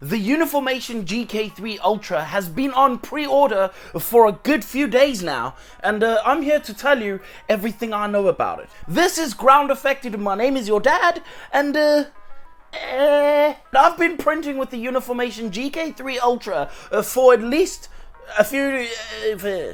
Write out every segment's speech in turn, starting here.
The Uniformation GK3 Ultra has been on pre-order for a good few days now, and I'm here to tell you everything I know about it. This is Groundeffected, my name is your dad, and I've been printing with the Uniformation GK3 Ultra for at least a few,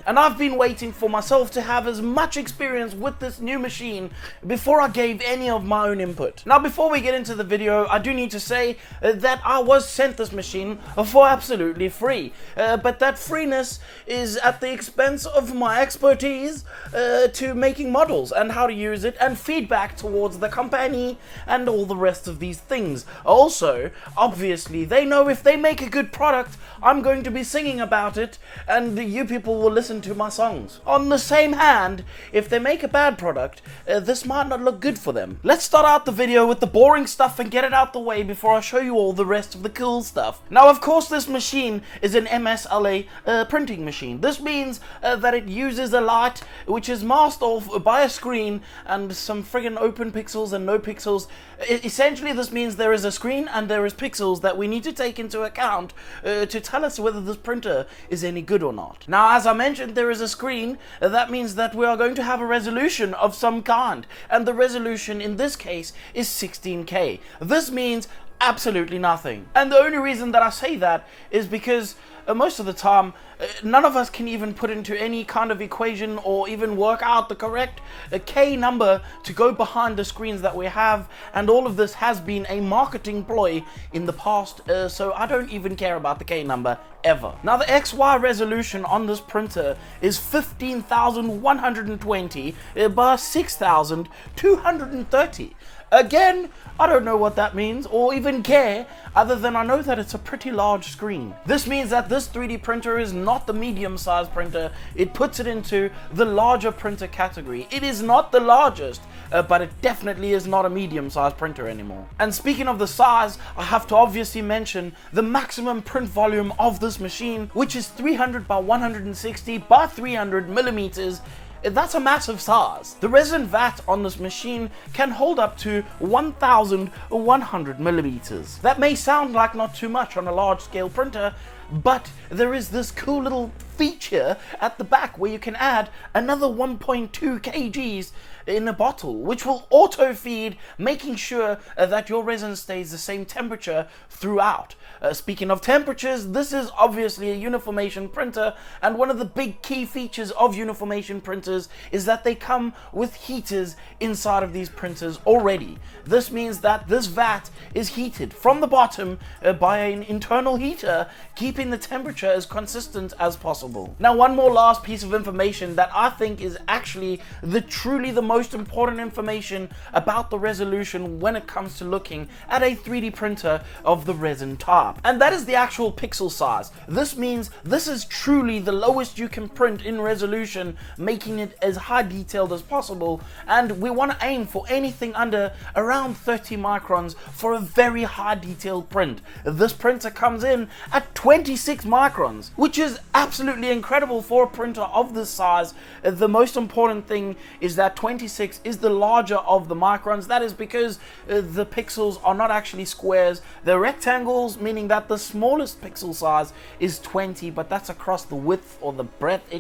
and I've been waiting for myself to have as much experience with this new machine before I gave any of my own input. Now, before we get into the video, I do need to say that I was sent this machine for absolutely free, but that freeness is at the expense of my expertise to making models and how to use it and feedback towards the company and all the rest of these things. Also, obviously, they know if they make a good product, I'm going to be singing about it, and you people will listen to my songs. On the same hand, if they make a bad product, this might not look good for them. Let's start out the video with the boring stuff and get it out the way before I show you all the rest of the cool stuff. Now, of course, this machine is an MSLA printing machine. This means that it uses a light which is masked off by a screen and some friggin' open pixels and no pixels. Essentially, this means there is a screen and there is pixels that we need to take into account to tell us whether this printer is any good or not. Now, as I mentioned, there is a screen. That means that we are going to have a resolution of some kind, and the resolution in this case is 16K. This means absolutely nothing. And the only reason that I say that is because most of the time, none of us can even put into any kind of equation or even work out the correct K number to go behind the screens that we have, and all of this has been a marketing ploy in the past, so I don't even care about the K number ever. Now, the XY resolution on this printer is 15,120 by 6,230. Again, I don't know what that means or even care, other than I know that it's a pretty large screen. This means that this 3D printer is not the medium-sized printer. It puts it into the larger printer category. It is not the largest, but it definitely is not a medium-sized printer anymore. And speaking of the size, I have to obviously mention the maximum print volume of this machine, which is 300 by 160 by 300 millimeters. That's a massive size. The resin vat on this machine can hold up to 1,100 millimeters. That may sound like not too much on a large scale printer, but there is this cool little feature at the back where you can add another 1.2 kgs in a bottle, which will auto feed, making sure that your resin stays the same temperature throughout. Speaking of temperatures, this is obviously a Uniformation printer, and one of the big key features of Uniformation printers is that they come with heaters inside of these printers already. This means that this vat is heated from the bottom by an internal heater, keeping the temperature as consistent as possible. Now, one more last piece of information that I think is actually truly the most important information about the resolution when it comes to looking at a 3D printer of the resin type, and that is the actual pixel size. This means this is truly the lowest you can print in resolution, making it as high detailed as possible, and we want to aim for anything under around 30 microns for a very high detailed print. This printer comes in at 26 microns, which is absolutely incredible for a printer of this size. The most important thing is that 26 is the larger of the microns. That is because the pixels are not actually squares, they're rectangles, meaning that the smallest pixel size is 20, but that's across the width or the breadth.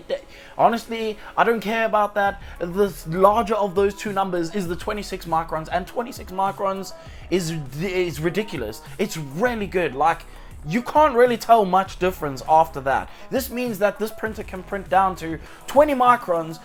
Honestly, I don't care about that. The larger of those two numbers is the 26 microns, and 26 microns is ridiculous. It's really good. Like, you can't really tell much difference after that. This means that this printer can print down to 20 microns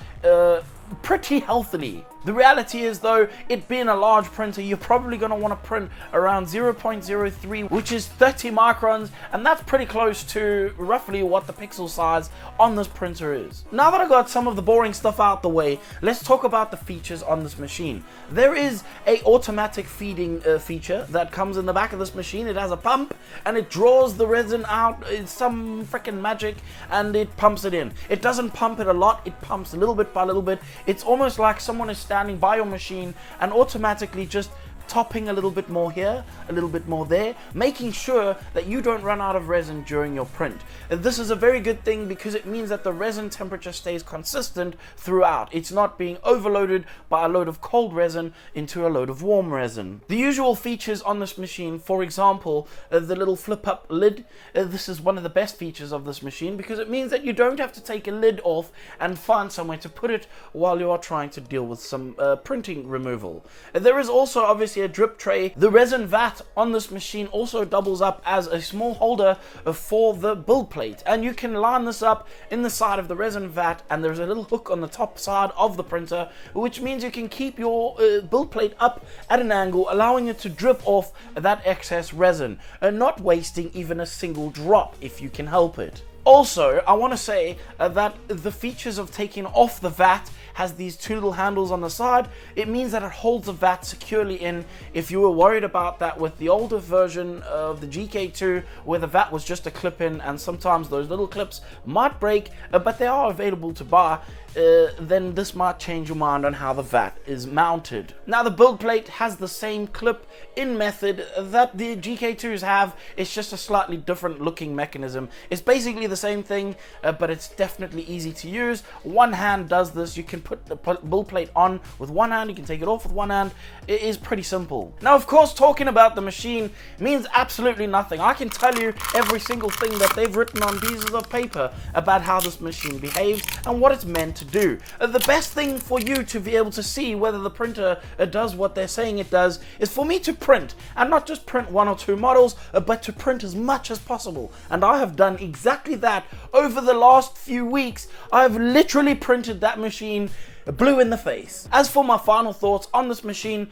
pretty healthily. The reality is, though, it being a large printer, you're probably going to want to print around 0.03, which is 30 microns, and that's pretty close to roughly what the pixel size on this printer is. Now that I got some of the boring stuff out the way, let's talk about the features on this machine. There is a automatic feeding feature that comes in the back of this machine. It has a pump, and it draws the resin out. It's some freaking magic, and it pumps it in. It doesn't pump it a lot, it pumps a little bit by little bit. It's almost like someone is standing by your machine and automatically just topping a little bit more here, a little bit more there, making sure that you don't run out of resin during your print. This is a very good thing because it means that the resin temperature stays consistent throughout. It's not being overloaded by a load of cold resin into a load of warm resin. The usual features on this machine, for example, the little flip up lid. This is one of the best features of this machine because it means that you don't have to take a lid off and find somewhere to put it while you are trying to deal with some printing removal. There is also obviously a drip tray. The resin vat on this machine also doubles up as a small holder for the build plate, and you can line this up in the side of the resin vat, and there's a little hook on the top side of the printer, which means you can keep your build plate up at an angle, allowing it to drip off that excess resin and not wasting even a single drop if you can help it. Also, I want to say that the features of taking off the vat has these two little handles on the side. It means that it holds the vat securely in. If you were worried about that with the older version of the GK2, where the vat was just a clip in and sometimes those little clips might break, but they are available to buy, then this might change your mind on how the vat is mounted. Now, the build plate has the same clip in method that the GK2s have. It's just a slightly different looking mechanism. It's basically the same thing, but it's definitely easy to use. One hand does this. You can put the build plate on with one hand, you can take it off with one hand. It is pretty simple. Now, of course, talking about the machine means absolutely nothing. I can tell you every single thing that they've written on pieces of paper about how this machine behaves and what it's meant to do. The best thing for you to be able to see whether the printer does what they're saying it does is for me to print, and not just print one or two models, but to print as much as possible. And I have done exactly that over the last few weeks. I've literally printed that machine blue in the face. As for my final thoughts on this machine,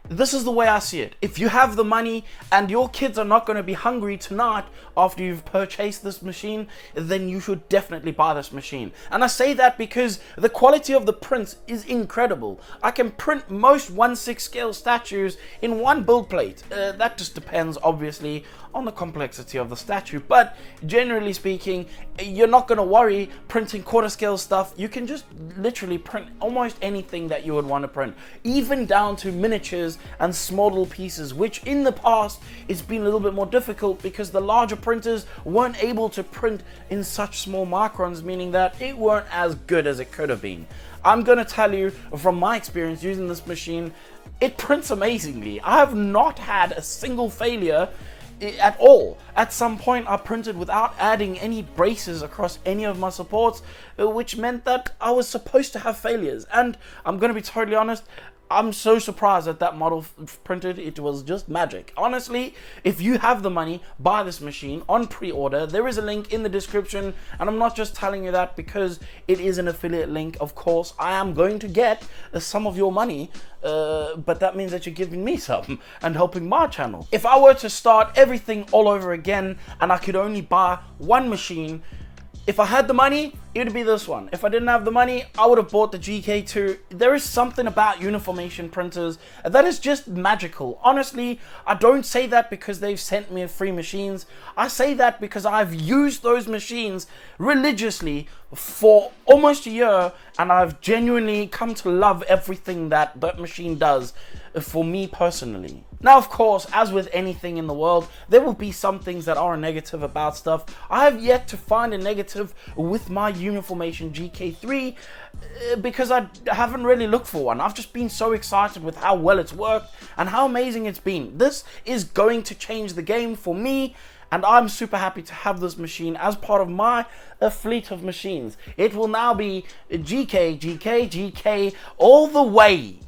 this is the way I see it. If you have the money and your kids are not going to be hungry tonight after you've purchased this machine, then you should definitely buy this machine. And I say that because the quality of the prints is incredible. I can print most 1/6 scale statues in one build plate. That just depends, obviously, on the complexity of the statue, but generally speaking, you're not going to worry printing quarter scale stuff. You can just literally print almost anything that you would want to print, even down to miniatures and small little pieces, which in the past it's been a little bit more difficult because the larger printers weren't able to print in such small microns, meaning that it weren't as good as it could have been. I'm going to tell you from my experience using this machine, it prints amazingly. I have not had a single failure at all. At some point I printed without adding any braces across any of my supports, which meant that I was supposed to have failures. And I'm going to be totally honest, I'm so surprised that that model printed. It was just magic. Honestly, if you have the money, buy this machine on pre-order. There is a link in the description, and I'm not just telling you that because it is an affiliate link. Of course, I am going to get some of your money, but that means that you're giving me some and helping my channel. If I were to start everything all over again and I could only buy one machine, if I had the money, it would be this one. If I didn't have the money, I would have bought the GK2. There is something about Uniformation printers that is just magical. Honestly, I don't say that because they've sent me free machines. I say that because I've used those machines religiously for almost a year, and I've genuinely come to love everything that that machine does for me personally. Now, of course, as with anything in the world, there will be some things that are negative about stuff. I have yet to find a negative with my Uniformation GK3 because I haven't really looked for one. I've just been so excited with how well it's worked and how amazing it's been. This is going to change the game for me, and I'm super happy to have this machine as part of my fleet of machines. It will now be GK, GK, GK all the way.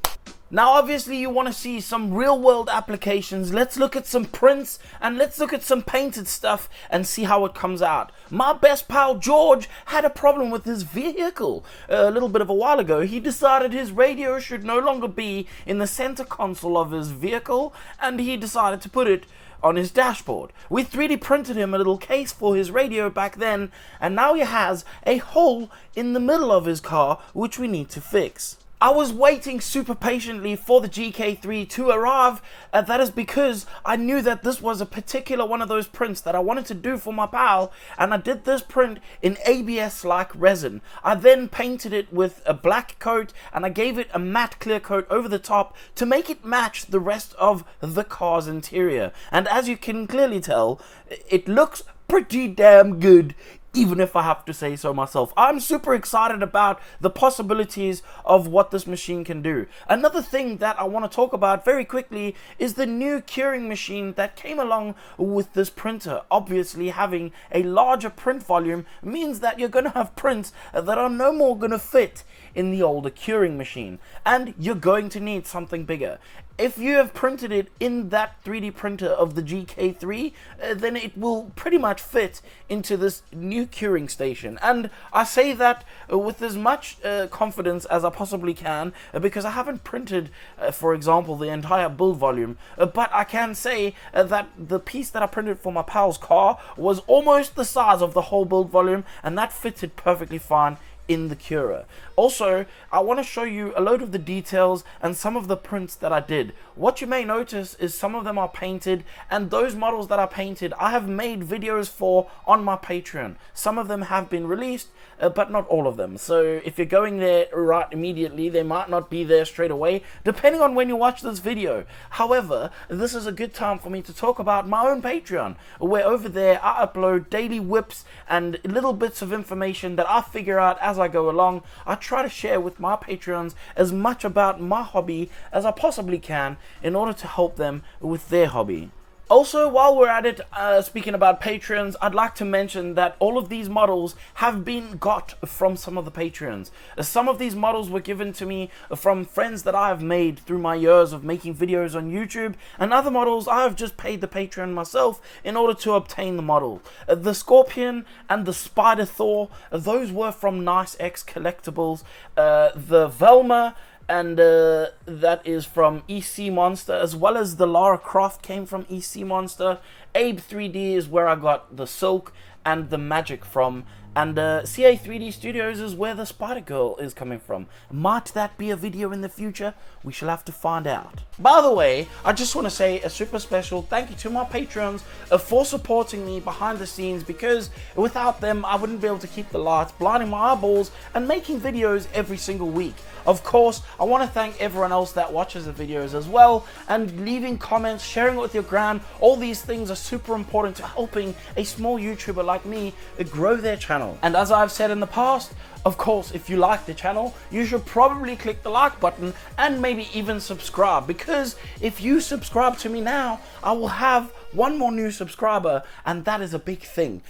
Now, obviously, you want to see some real-world applications. Let's look at some prints and let's look at some painted stuff and see how it comes out. My best pal George had a problem with his vehicle a little bit of a while ago. He decided his radio should no longer be in the center console of his vehicle, and he decided to put it on his dashboard. We 3D printed him a little case for his radio back then, and now he has a hole in the middle of his car which we need to fix. I was waiting super patiently for the GK3 to arrive. That is because I knew that this was a particular one of those prints that I wanted to do for my pal, and I did this print in ABS-like resin. I then painted it with a black coat, and I gave it a matte clear coat over the top to make it match the rest of the car's interior. And as you can clearly tell, it looks pretty damn good, even if I have to say so myself. I'm super excited about the possibilities of what this machine can do. Another thing that I want to talk about very quickly is the new curing machine that came along with this printer. Obviously, having a larger print volume means that you're going to have prints that are no more going to fit in the older curing machine, and you're going to need something bigger. If you have printed it in that 3D printer of the GK3, then it will pretty much fit into this new curing station. And I say that with as much confidence as I possibly can, because I haven't printed, for example, the entire build volume, but I can say that the piece that I printed for my pal's car was almost the size of the whole build volume, and that fitted perfectly fine in the curer. Also, I want to show you a load of the details and some of the prints that I did. What you may notice is some of them are painted, and those models that I painted I have made videos for on my Patreon. Some of them have been released, but not all of them. So if you're going there right immediately, they might not be there straight away, depending on when you watch this video. However, this is a good time for me to talk about my own Patreon, where over there I upload daily whips and little bits of information that I figure out as I go along. I try to share with my Patreons as much about my hobby as I possibly can in order to help them with their hobby. Also, while we're at it, speaking about Patreons, I'd like to mention that all of these models have been got from some of the Patreons. Some of these models were given to me from friends that I have made through my years of making videos on YouTube, and other models I have just paid the Patreon myself in order to obtain the model. The Scorpion and the Spider Thor, those were from Nice X Collectibles. The Velma and that is from EC Monster, as well as the Lara Croft came from EC Monster. Abe 3D is where I got the Silk and the Magic from, and CA 3D Studios is where the Spider Girl is coming from. Might that be a video in the future? We shall have to find out. By the way, I just want to say a super special thank you to my Patreons for supporting me behind the scenes, because without them I wouldn't be able to keep the lights, blinding my eyeballs, and making videos every single week. Of course, I want to thank everyone else that watches the videos as well, and leaving comments, sharing it with your gran. All these things are super important to helping a small YouTuber like me grow their channel. And as I've said in the past, of course, if you like the channel, you should probably click the like button and maybe even subscribe, because if you subscribe to me now, I will have one more new subscriber, and that is a big thing.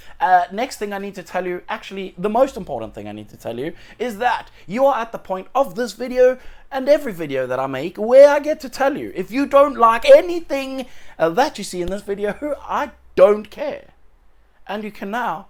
Next thing I need to tell you, actually the most important thing I need to tell you, is that you are at the point of this video and every video that I make where I get to tell you, if you don't like anything that you see in this video, I don't care. And you can now